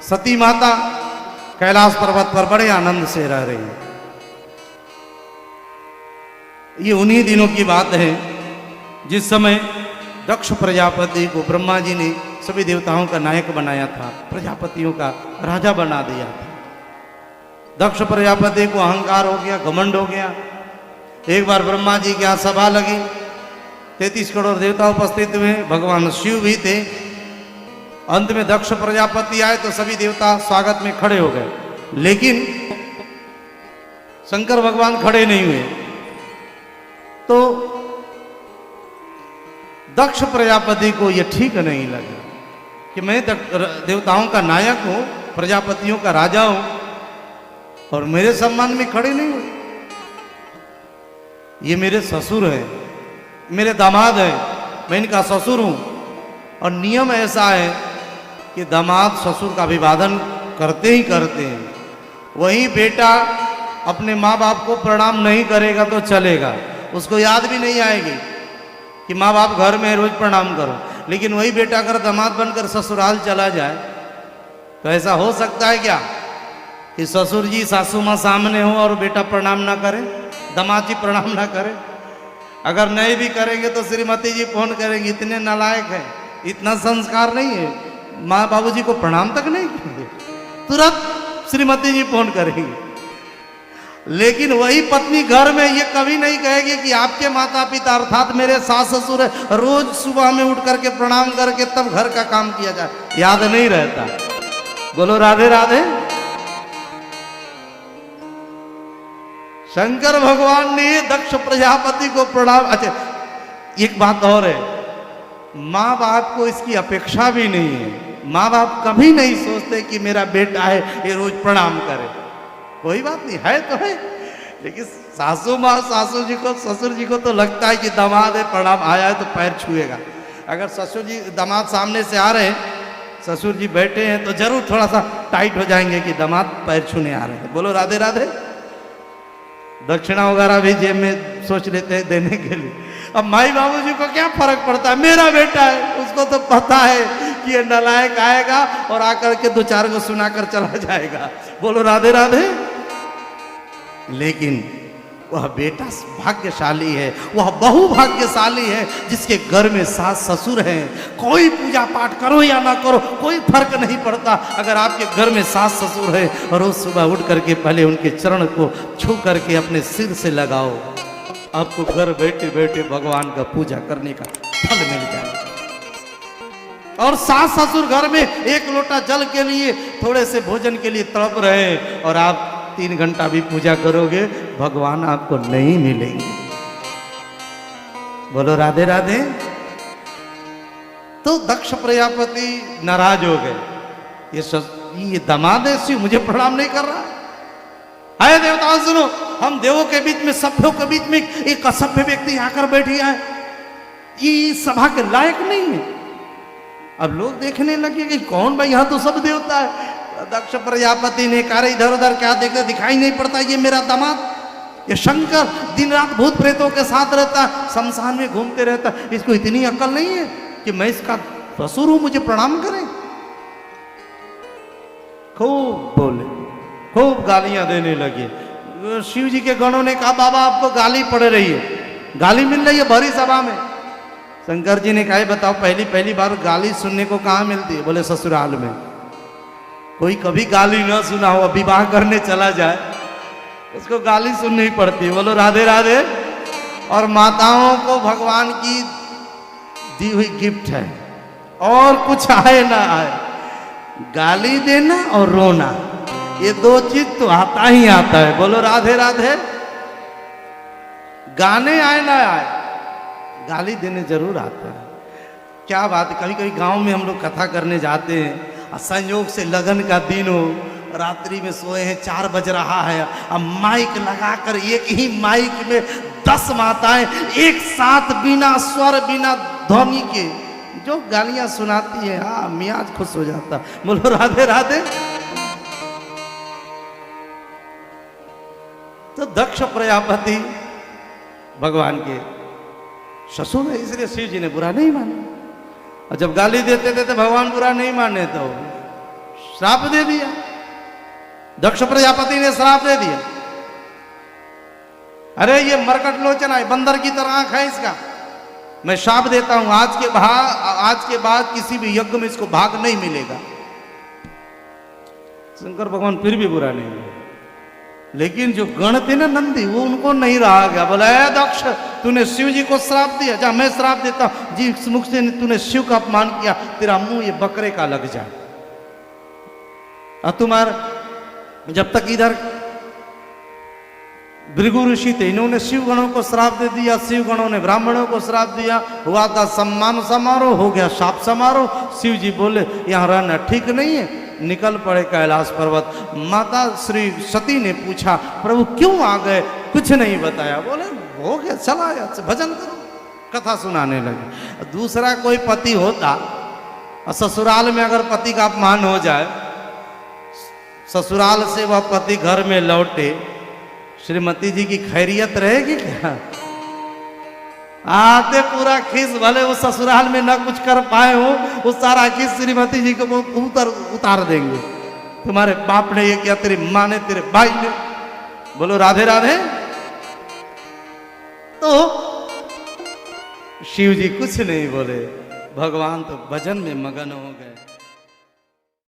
सती माता कैलाश पर्वत पर बड़े आनंद से रह रही है। ये उन्हीं दिनों की बात है जिस समय दक्ष प्रजापति को ब्रह्मा जी ने सभी देवताओं का नायक बनाया था, प्रजापतियों का राजा बना दिया था। दक्ष प्रजापति को अहंकार हो गया, घमंड हो गया। एक बार ब्रह्मा जी की यहाँ सभा लगी, 33 करोड़ देवता उपस्थित हुए, भगवान शिव भी थे। अंत में दक्ष प्रजापति आए तो सभी देवता स्वागत में खड़े हो गए, लेकिन शंकर भगवान खड़े नहीं हुए। तो दक्ष प्रजापति को यह ठीक नहीं लगा कि मैं देवताओं का नायक हूं, प्रजापतियों का राजा हूं और मेरे सम्मान में खड़े नहीं हुए। ये मेरे ससुर हैं, मेरे दामाद हैं, मैं इनका ससुर हूं। और नियम ऐसा है कि दामाद ससुर का अभिवादन करते ही करते हैं। वही बेटा अपने माँ बाप को प्रणाम नहीं करेगा तो चलेगा, उसको याद भी नहीं आएगी कि माँ बाप घर में रोज प्रणाम करो। लेकिन वही बेटा अगर दामाद बनकर ससुराल चला जाए तो ऐसा हो सकता है क्या कि ससुर जी सासू माँ सामने हो और बेटा प्रणाम ना करे, दामाद जी प्रणाम ना करे? अगर नहीं भी करेंगे तो श्रीमती जी फोन करेंगे, इतने नालायक हैं, इतना संस्कार नहीं है, माँ बाबूजी को प्रणाम तक नहीं करेंगे, तुरंत श्रीमती जी फोन करेंगी। लेकिन वही पत्नी घर में ये कभी नहीं कहेगी कि आपके माता पिता अर्थात मेरे सास ससुर है, रोज सुबह में उठ करके प्रणाम करके तब घर का काम किया जाए, याद नहीं रहता। बोलो राधे राधे। शंकर भगवान ने दक्ष प्रजापति को प्रणाम। अच्छा, एक बात और है, माँ बाप को इसकी अपेक्षा भी नहीं है। माँ बाप कभी नहीं सोचते कि मेरा बेटा है ये रोज प्रणाम करे, कोई बात नहीं है तो है। लेकिन सासू माँ सासू जी को ससुर जी को तो लगता है कि दामाद है, प्रणाम आया है तो पैर छुएगा। अगर ससुर जी दामाद सामने से आ रहे हैं, ससुर जी बैठे हैं तो जरूर थोड़ा सा टाइट हो जाएंगे कि दामाद पैर छूने आ रहे हैं। बोलो राधे राधे। दक्षिणा वगैरह भी जेब में सोच लेते हैं देने के लिए। अब माई बाबू जी को क्या फर्क पड़ता है, मेरा बेटा है, उसको तो पता है कि ये नालायक आएगा और आकर के दो चार को सुनाकर चला जाएगा। बोलो राधे राधे। लेकिन वह बेटा भाग्यशाली है, वह बहु भाग्यशाली है जिसके घर में सास ससुर हैं। कोई पूजा पाठ करो या ना करो कोई फर्क नहीं पड़ता, अगर आपके घर में सास ससुर है और रोज सुबह उठ करके पहले उनके चरण को छू करके अपने सिर से लगाओ, आपको घर बैठे बैठे भगवान का पूजा करने का फल मिल जाएगा। और सास ससुर घर में एक लोटा जल के लिए, थोड़े से भोजन के लिए तड़प रहे और आप 3 घंटा भी पूजा करोगे, भगवान आपको नहीं मिलेंगे। बोलो राधे राधे। तो दक्ष प्रजापति नाराज हो गए, ये दामाद है शिव मुझे प्रणाम नहीं कर रहा है। देवताओं सुनो, हम देवों के बीच में, सभ्यों के बीच में एक असभ्य व्यक्ति आकर बैठ गया है, ये सभा के लायक नहीं है। अब लोग देखने लगे कि कौन भाई, यहां तो सब देवता है। दक्ष प्रजापति ने कहा इधर उधर क्या देखते, दिखाई नहीं पड़ता ये मेरा दामाद, ये शंकर दिन रात भूत प्रेतों के साथ रहता, शमशान में घूमते रहता, इसको इतनी अकल नहीं है कि मैं इसका ससुर हूं मुझे प्रणाम करें। खूब बोले, खूब गालियां देने लगे। शिव जी के गणों ने कहा बाबा आपको गाली पड़ रही है, गाली मिल रही है भरी सभा में। शंकर जी ने कहा बताओ पहली बार गाली सुनने को कहां मिलती है? बोले ससुराल में। कोई कभी गाली ना सुना हो, विवाह करने चला जाए उसको गाली सुननी पड़ती है। बोलो राधे राधे। और माताओं को भगवान की दी हुई गिफ्ट है, और कुछ आए ना आए, गाली देना और रोना, ये 2 चीज तो आता ही आता है। बोलो राधे राधे। गाने आए ना आए, गाली देने जरूर आता है। क्या बात, कभी कभी गांव में हम लोग कथा करने जाते हैं, संयोग से लगन का दिन हो, रात्रि में सोए हैं, 4 बज रहा है, अब माइक लगाकर एक ही माइक में 10 माताएं एक साथ बिना स्वर बिना ध्वनि के जो गालियां सुनाती है, हाँ मियाज खुश हो जाता। बोलो राधे राधे। तो दक्ष प्रजापति भगवान के ससुर है, इसलिए शिव जी ने बुरा नहीं माना। और जब गाली देते थे तो भगवान बुरा नहीं माने, तो श्राप दे दिया। दक्ष प्रजापति ने श्राप दे दिया, अरे ये मरकट लोचन है, बंदर की तरह आंख है इसका, मैं श्राप देता हूं, आज के बाद किसी भी यज्ञ में इसको भाग नहीं मिलेगा। शंकर भगवान फिर भी बुरा नहीं है, लेकिन जो गण थे ना नंदी, वो उनको नहीं रहा गया। बोला ए दक्ष, तूने शिव जी को श्राप दिया, जा मैं श्राप देता हूं, जिस मुख से तूने शिव का अपमान किया, तेरा मुंह ये बकरे का लग जाए। और तुम्हारा जब तक इधर भृगु ऋषि थे, इन्होंने शिव गणों को श्राप दे दिया, शिव गणों ने ब्राह्मणों को श्राप दिया, हुआ था सम्मान समारोह, हो गया शाप समारोह। शिव जी बोले यहाँ रहना ठीक नहीं है, निकल पड़े कैलाश पर्वत। माता श्री सती ने पूछा प्रभु क्यों आ गए, कुछ नहीं बताया। बोले हो गया, चला गया, भजन करो, कथा सुनाने लगे। दूसरा कोई पति होता और ससुराल में अगर पति का अपमान हो जाए, ससुराल से वह पति घर में लौटे, श्रीमती जी की खैरियत रहेगी क्या? आते पूरा खीस, भले वो ससुराल में ना कुछ कर पाए हो, वो सारा खीस श्रीमती जी को उतार देंगे। तुम्हारे बाप ने ये किया, तेरी माँ ने, तेरे भाई ने, बोलो राधे राधे। तो शिव जी कुछ नहीं बोले, भगवान तो भजन में मगन हो गए।